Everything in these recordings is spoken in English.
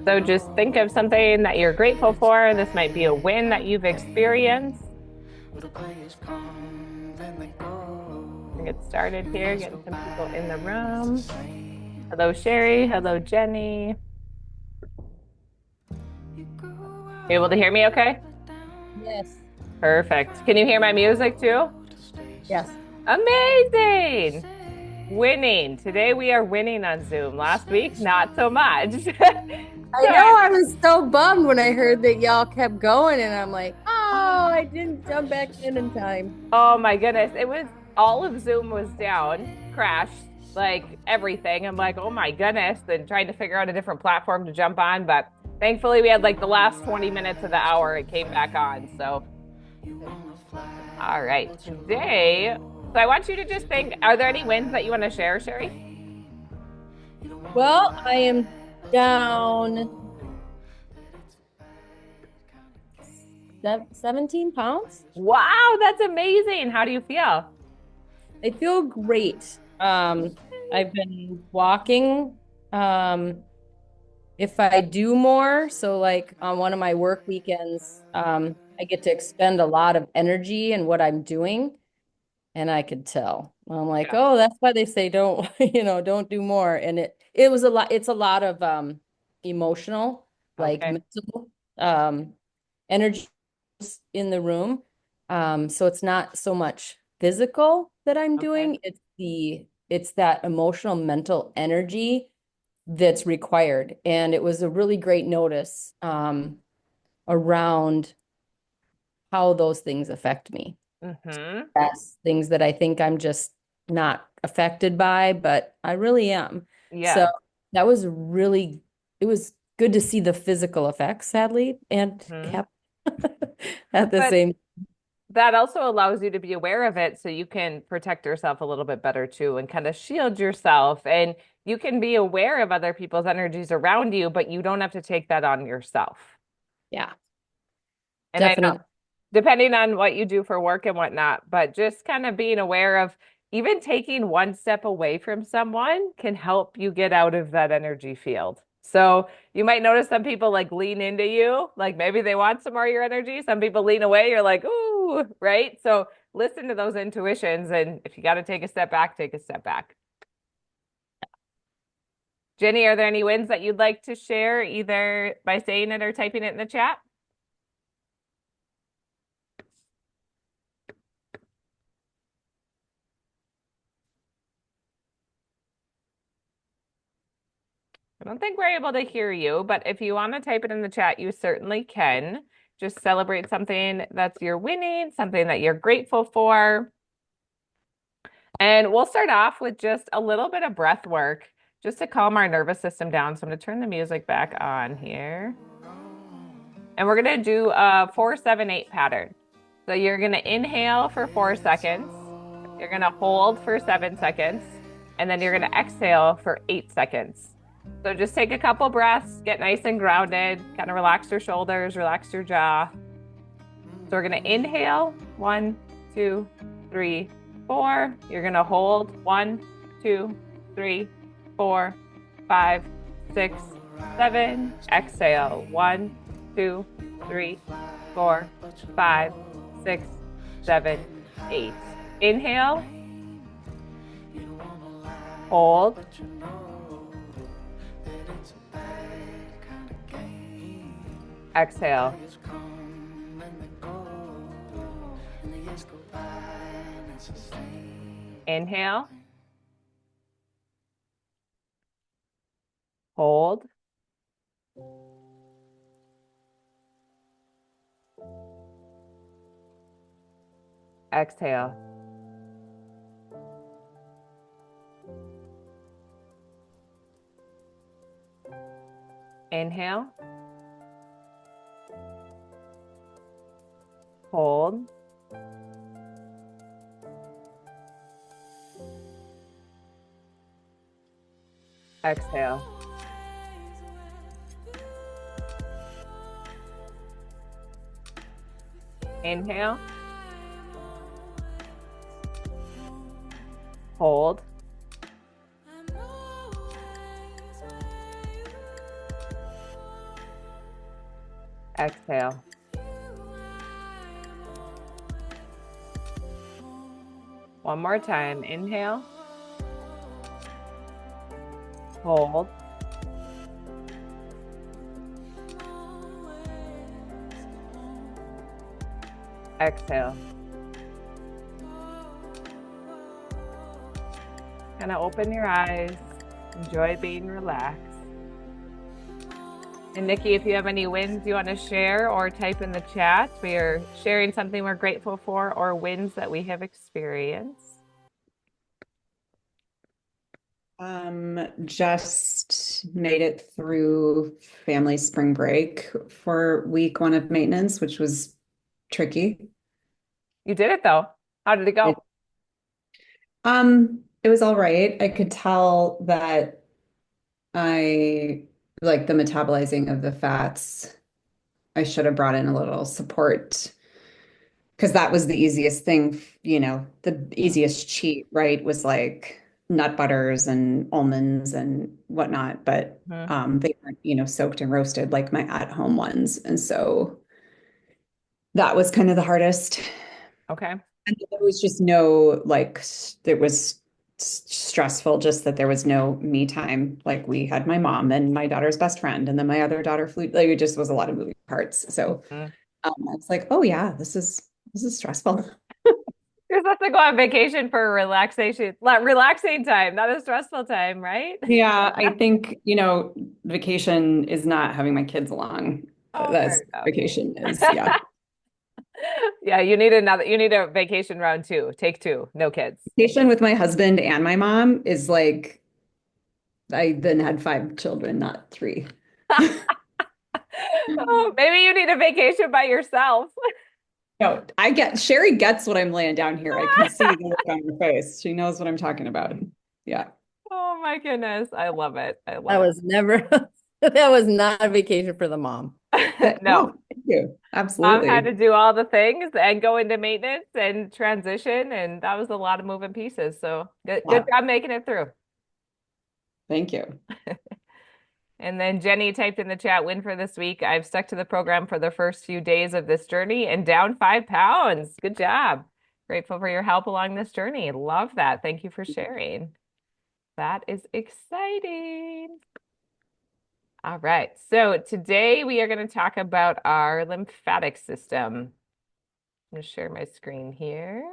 So just think of something that you're grateful for. This might be a win that you've experienced. Get started here, getting some people in the room. Hello, Sherry. Hello, Jenny. You able to hear me okay? Yes. Perfect. Can you hear my music too? Yes. Amazing. Winning. Today we are winning on Zoom. Last week, not so much. I So, know I was so bummed when I heard that y'all kept going, and I'm like, oh, I didn't jump back in time. oh my goodness, it was all of Zoom was down, crashed, like everything. I'm like, oh my goodness, then trying to figure out a different platform to jump on. But thankfully, we had like the last 20 minutes of the hour, it came back on. So, all right, today, so I want you to just think, are there any wins that you want to share, Sherry? Well, I am down 17 pounds. Wow, that's amazing. How do you feel? I feel great. I've been walking. Um, if I do more, so like on one of my work weekends, I get to expend a lot of energy in what I'm doing. And I could tell. I'm like, Yeah. oh, that's why they say don't, don't do more. And it was a lot, it's a lot of emotional, like Okay. mental energy in the room. So it's not so much physical that I'm Okay. doing, it's that emotional mental energy that's required. And it was a really great notice around how those things affect me. Mm-hmm. That's things that I think I'm just not affected by, but I really am. So Yeah. that was really, it was good to see the physical effects, sadly, and Hmm. kept at the But same. that also allows you to be aware of it so you can protect yourself a little bit better too and kind of shield yourself. And you can be aware of other people's energies around you, but you don't have to take that on yourself. Yeah, And I know, definitely. depending on what you do for work and whatnot, but just kind of being aware of even taking one step away from someone can help you get out of that energy field. So you might notice some people like lean into you, like maybe they want some more of your energy. Some people lean away, you're like, ooh, right? So listen to those intuitions. And if you got to take a step back, take a step back. Jenny, are there any wins that you'd like to share either by saying it or typing it in the chat? I don't think we're able to hear you, but if you want to type it in the chat, you certainly can. Just celebrate something that's you're winning, something that you're grateful for. And we'll start off with just a little bit of breath work just to calm our nervous system down. So I'm going to turn the music back on here. And we're going to do a 4-7-8 pattern. So you're going to inhale for 4 seconds. You're going to hold for 7 seconds. And then you're going to exhale for 8 seconds. So just take a couple breaths, get nice and grounded, kind of relax your shoulders, relax your jaw. So we're going to inhale 1, 2, 3, 4. You're going to hold 1, 2, 3, 4, 5, 6, 7. Exhale 1, 2, 3, 4, 5, 6, 7, 8. Inhale, hold, exhale. Inhale, hold, exhale. Inhale, hold, exhale. Inhale, hold, Exhale. One more time. Inhale. Hold. Exhale. Kind of open your eyes. Enjoy being relaxed. And Nikki, if you have any wins you want to share or type in the chat, we are sharing something we're grateful for or wins that we have experienced. Just made it through family spring break for week one of maintenance, which was tricky. You did it though. How did it It, go? it was all right. I could tell that I like the metabolizing of the fats. I should have brought in a little support because that was the easiest thing, the easiest cheat, right? Was like nut butters and almonds and whatnot, but Mhm. they weren't, soaked and roasted like my at-home ones. And so that was kind of the hardest. Okay. And there was just no like it was stressful just that there was no me time. Like we had my mom and my daughter's best friend, and then my other daughter flew. Like it just was a lot of moving parts. So Mhm. I was like, oh yeah, this is stressful. You're supposed to go on vacation for relaxation, relaxing time, not a stressful time, right? Yeah, I think, vacation is not having my kids along. Oh, That's fair enough. vacation is, yeah. Yeah, you need a vacation round two. Take two, no kids. Vacation with my husband and my mom is like I then had five children, not three. Oh, maybe you need a vacation by yourself. No, Sherry gets what I'm laying down here. I can see the look on her face. She knows what I'm talking about. Yeah. Oh my goodness. I love it. I That love was never, that was not a vacation for the mom. it. No, No, thank you. mom had to Absolutely. do all the things and go into maintenance and transition, and that was a lot of moving pieces. So good Wow. job making it through. Thank you. And then Jenny typed in the chat, win for this week. I've stuck to the program for the first few days of this journey and down 5 pounds. Good job. Grateful for your help along this journey. Love that. Thank you for sharing. That is exciting. All right. So today we are going to talk about our lymphatic system. I'm going to share my screen here.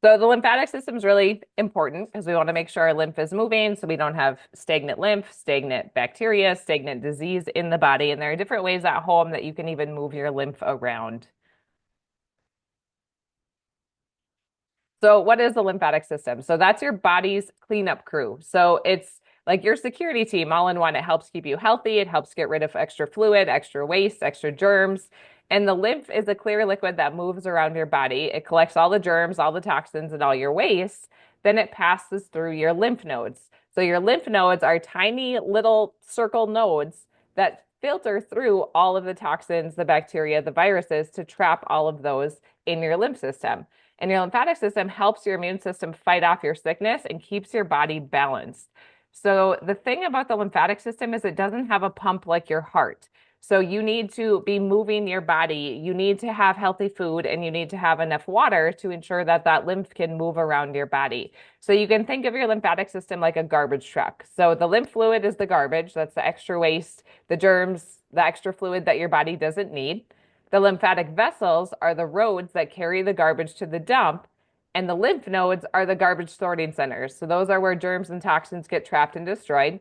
So the lymphatic system is really important because we want to make sure our lymph is moving so we don't have stagnant lymph, stagnant bacteria, stagnant disease in the body. And there are different ways at home that you can even move your lymph around. So what is the lymphatic system? So that's your body's cleanup crew. So it's like your security team all in one. It helps keep you healthy. It helps get rid of extra fluid, extra waste, extra germs. And the lymph is a clear liquid that moves around your body. It collects all the germs, all the toxins, and all your waste. Then it passes through your lymph nodes. So your lymph nodes are tiny little circle nodes that filter through all of the toxins, the bacteria, the viruses to trap all of those in your lymph system. And your lymphatic system helps your immune system fight off your sickness and keeps your body balanced. So the thing about the lymphatic system is it doesn't have a pump like your heart. So you need to be moving your body. You need to have healthy food and you need to have enough water to ensure that that lymph can move around your body. So you can think of your lymphatic system like a garbage truck. So the lymph fluid is the garbage, that's the extra waste, the germs, the extra fluid that your body doesn't need. The lymphatic vessels are the roads that carry the garbage to the dump, and the lymph nodes are the garbage sorting centers. So those are where germs and toxins get trapped and destroyed.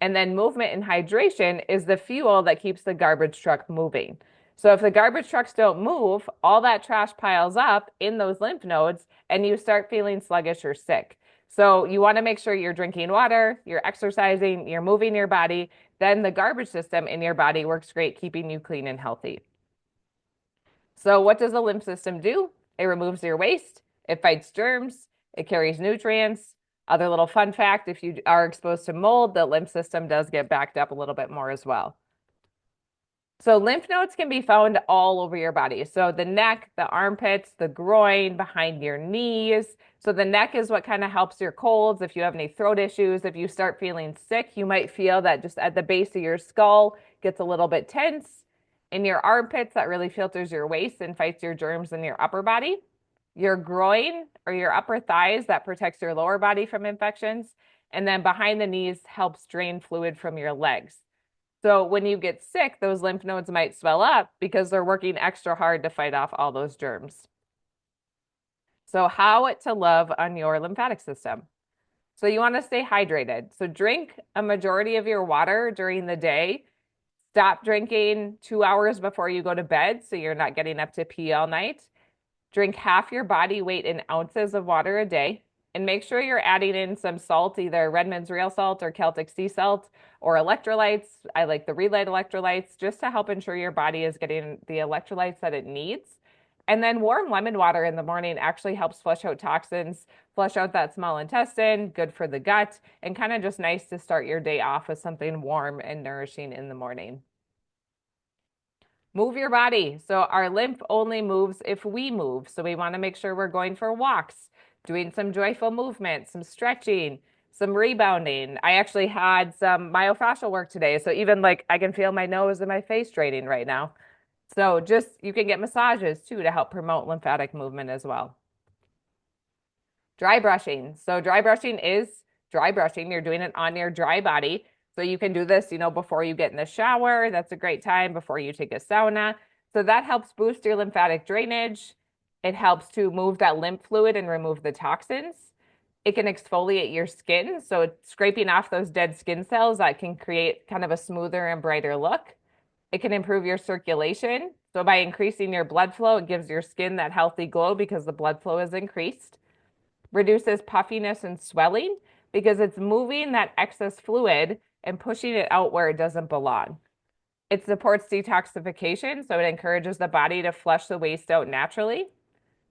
And then movement and hydration is the fuel that keeps the garbage truck moving. So if the garbage trucks don't move, all that trash piles up in those lymph nodes and you start feeling sluggish or sick. So you want to make sure you're drinking water, you're exercising, you're moving your body. Then the garbage system in your body works great, keeping you clean and healthy. So what does the lymph system do? It removes your waste, it fights germs, it carries nutrients. Other little fun fact, if you are exposed to mold, the lymph system does get backed up a little bit more as well. So lymph nodes can be found all over your body. So the neck, the armpits, the groin, behind your knees, So the neck is what kind of helps your colds. If you have any throat issues, if you start feeling sick, you might feel that just at the base of your skull gets a little bit tense. In your armpits, that really filters your waist and fights your germs in your upper body. Your groin or your upper thighs, that protects your lower body from infections. And then behind the knees helps drain fluid from your legs. So when you get sick, those lymph nodes might swell up because they're working extra hard to fight off all those germs. So how to love on your lymphatic system. So you want to stay hydrated. So drink a majority of your water during the day. Stop drinking 2 hours before you go to bed so you're not getting up to pee all night. Drink half your body weight in ounces of water a day. And make sure you're adding in some salt, either Redmond's real salt or Celtic sea salt or electrolytes. I like the Relight electrolytes just to help ensure your body is getting the electrolytes that it needs. And then warm lemon water in the morning actually helps flush out toxins, flush out that small intestine, good for the gut, and kind of just nice to start your day off with something warm and nourishing in the morning. Move your body. So our lymph only moves if we move. So we want to make sure we're going for walks, doing some joyful movement, some stretching, some rebounding. I actually had some myofascial work today. So even like I can feel my nose and my face draining right now. So just you can get massages too to help promote lymphatic movement as well. Dry brushing. So dry brushing is dry brushing. You're doing it on your dry body. So you can do this, before you get in the shower. That's a great time before you take a sauna. So that helps boost your lymphatic drainage. It helps to move that lymph fluid and remove the toxins. It can exfoliate your skin. So it's scraping off those dead skin cells that can create kind of a smoother and brighter look. It can improve your circulation. So by increasing your blood flow, it gives your skin that healthy glow because the blood flow is increased. Reduces puffiness and swelling because it's moving that excess fluid and pushing it out where it doesn't belong. It supports detoxification, so it encourages the body to flush the waste out naturally.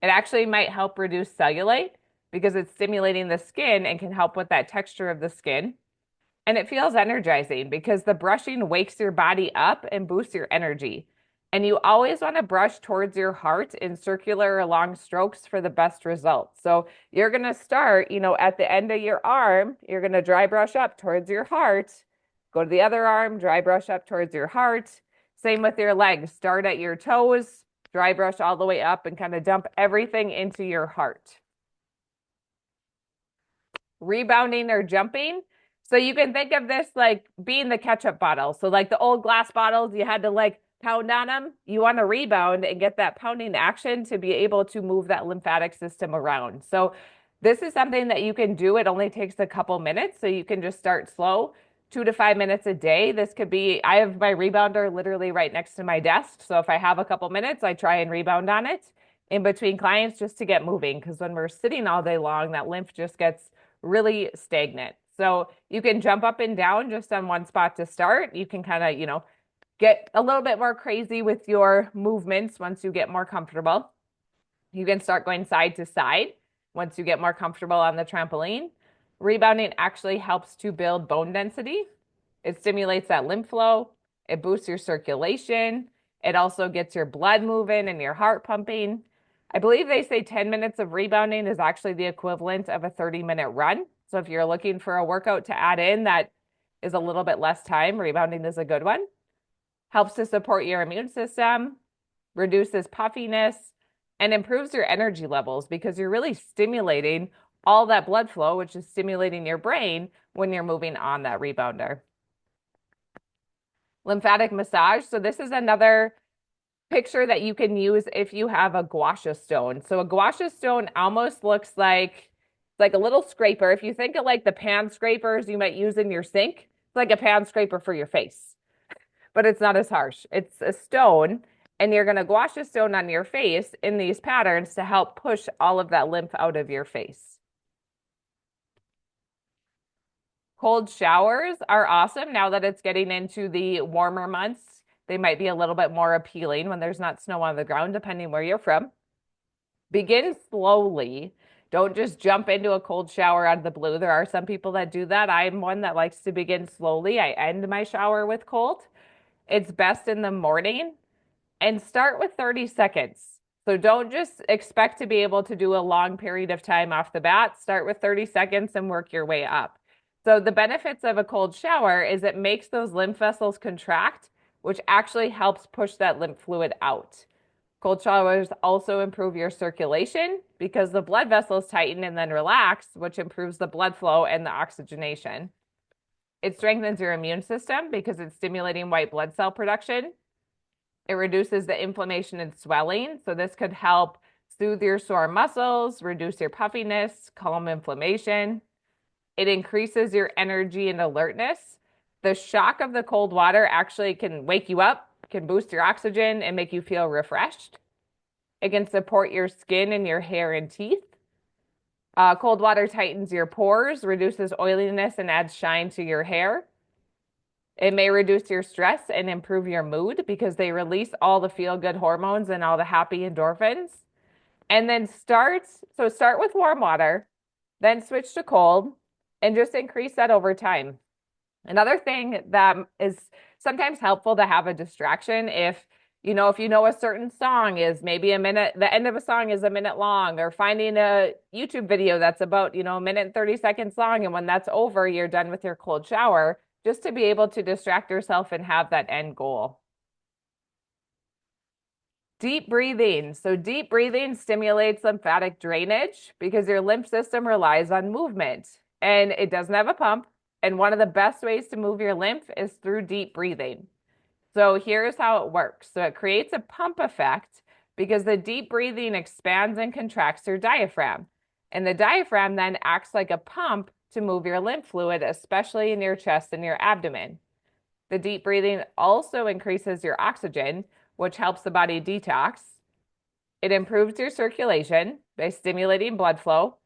It actually might help reduce cellulite because it's stimulating the skin and can help with that texture of the skin. And it feels energizing because the brushing wakes your body up and boosts your energy. And you always want to brush towards your heart in circular or long strokes for the best results. So you're going to start, at the end of your arm, you're going to dry brush up towards your heart. Go to the other arm, dry brush up towards your heart. Same with your legs. Start at your toes, dry brush all the way up and kind of dump everything into your heart. Rebounding or jumping. So you can think of this like being the ketchup bottle. So like the old glass bottles, you had to like pound on them. You want to rebound and get that pounding action to be able to move that lymphatic system around. So this is something that you can do. It only takes a couple minutes. So you can just start slow, 2 to 5 minutes a day. This could be, I have my rebounder literally right next to my desk. So if I have a couple minutes, I try and rebound on it in between clients just to get moving. Because when we're sitting all day long, that lymph just gets really stagnant. So you can jump up and down just on one spot to start. You can kind of, get a little bit more crazy with your movements once you get more comfortable. You can start going side to side once you get more comfortable on the trampoline. Rebounding actually helps to build bone density. It stimulates that lymph flow. It boosts your circulation. It also gets your blood moving and your heart pumping. I believe they say 10 minutes of rebounding is actually the equivalent of a 30-minute run. So if you're looking for a workout to add in that is a little bit less time, rebounding is a good one. Helps to support your immune system, reduces puffiness, and improves your energy levels because you're really stimulating all that blood flow, which is stimulating your brain when you're moving on that rebounder. Lymphatic massage. So this is another picture that you can use if you have a gua sha stone. So a gua sha stone almost looks like a little scraper. If you think of like the pan scrapers you might use in your sink, it's like a pan scraper for your face, but it's not as harsh. It's a stone, and you're going to gua sha stone on your face in these patterns to help push all of that lymph out of your face. Cold showers are awesome now that it's getting into the warmer months. They might be a little bit more appealing when there's not snow on the ground, depending where you're from. Begin slowly. Don't just jump into a cold shower out of the blue. There are some people that do that. I'm one that likes to begin slowly. I end my shower with cold. It's best in the morning, and start with 30 seconds. So don't just expect to be able to do a long period of time off the bat. Start with 30 seconds and work your way up. So the benefits of a cold shower is it makes those lymph vessels contract, which actually helps push that lymph fluid out. Cold showers also improve your circulation because the blood vessels tighten and then relax, which improves the blood flow and the oxygenation. It strengthens your immune system because it's stimulating white blood cell production. It reduces the inflammation and swelling, so this could help soothe your sore muscles, reduce your puffiness, calm inflammation. It increases your energy and alertness. The shock of the cold water actually can wake you up, can boost your oxygen, and make you feel refreshed. It can support your skin and your hair and teeth. Cold water tightens your pores, reduces oiliness, and adds shine to your hair. It may reduce your stress and improve your mood because they release all the feel-good hormones and all the happy endorphins. And then start with warm water, then switch to cold, and just increase that over time. Another thing that is sometimes helpful to have a distraction if you know a certain song is maybe a minute, the end of a song is a minute long, or finding a YouTube video that's about, a minute and 30 seconds long, and when that's over, you're done with your cold shower, just to be able to distract yourself and have that end goal. Deep breathing. So deep breathing stimulates lymphatic drainage because your lymph system relies on movement and it doesn't have a pump. And one of the best ways to move your lymph is through deep breathing. So here's how it works. So it creates a pump effect because the deep breathing expands and contracts your diaphragm. And the diaphragm then acts like a pump to move your lymph fluid, especially in your chest and your abdomen. The deep breathing also increases your oxygen, which helps the body detox. It improves your circulation by stimulating blood flow,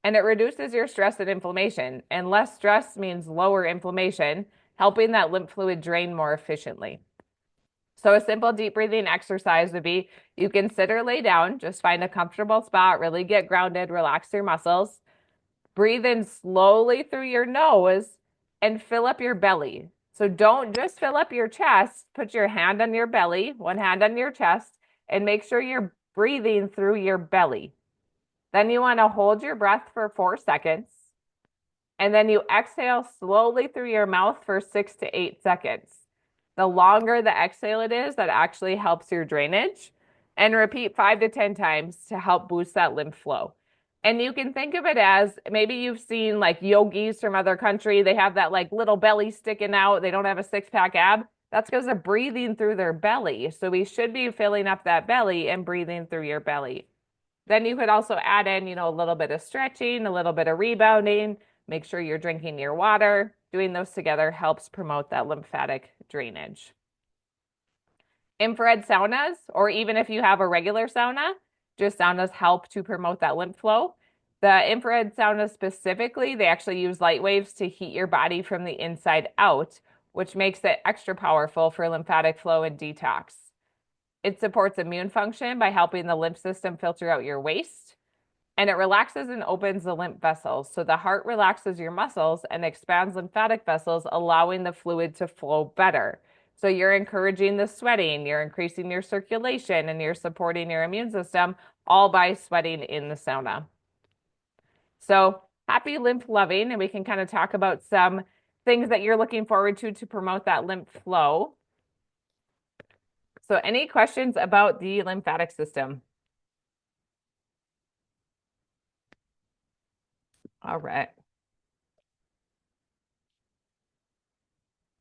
and it reduces your stress and inflammation. And less stress means lower inflammation, helping that lymph fluid drain more efficiently. So a simple deep breathing exercise would be you can sit or lay down, just find a comfortable spot, really get grounded, relax your muscles. Breathe in slowly through your nose and fill up your belly. So don't just fill up your chest, put your hand on your belly, one hand on your chest, and make sure you're breathing through your belly. Then you want to hold your breath for 4 seconds. And then you exhale slowly through your mouth for 6 to 8 seconds. The longer the exhale it is, that actually helps your drainage. And repeat 5 to 10 times to help boost that lymph flow. And you can think of it as maybe you've seen like yogis from other country. They have that like little belly sticking out. They don't have a 6-pack ab. That's because they're breathing through their belly. So we should be filling up that belly and breathing through your belly. Then you could also add in, a little bit of stretching, a little bit of rebounding. Make sure you're drinking your water. Doing those together helps promote that lymphatic drainage. Infrared saunas, or even if you have a regular sauna, just saunas help to promote that lymph flow. The infrared sauna specifically, they actually use light waves to heat your body from the inside out, which makes it extra powerful for lymphatic flow and detox. It supports immune function by helping the lymph system filter out your waste, and it relaxes and opens the lymph vessels. So the heart relaxes your muscles and expands lymphatic vessels, allowing the fluid to flow better. So you're encouraging the sweating, you're increasing your circulation, and you're supporting your immune system, all by sweating in the sauna. So happy lymph loving, and we can kind of talk about some things that you're looking forward to promote that lymph flow. So any questions about the lymphatic system? All right.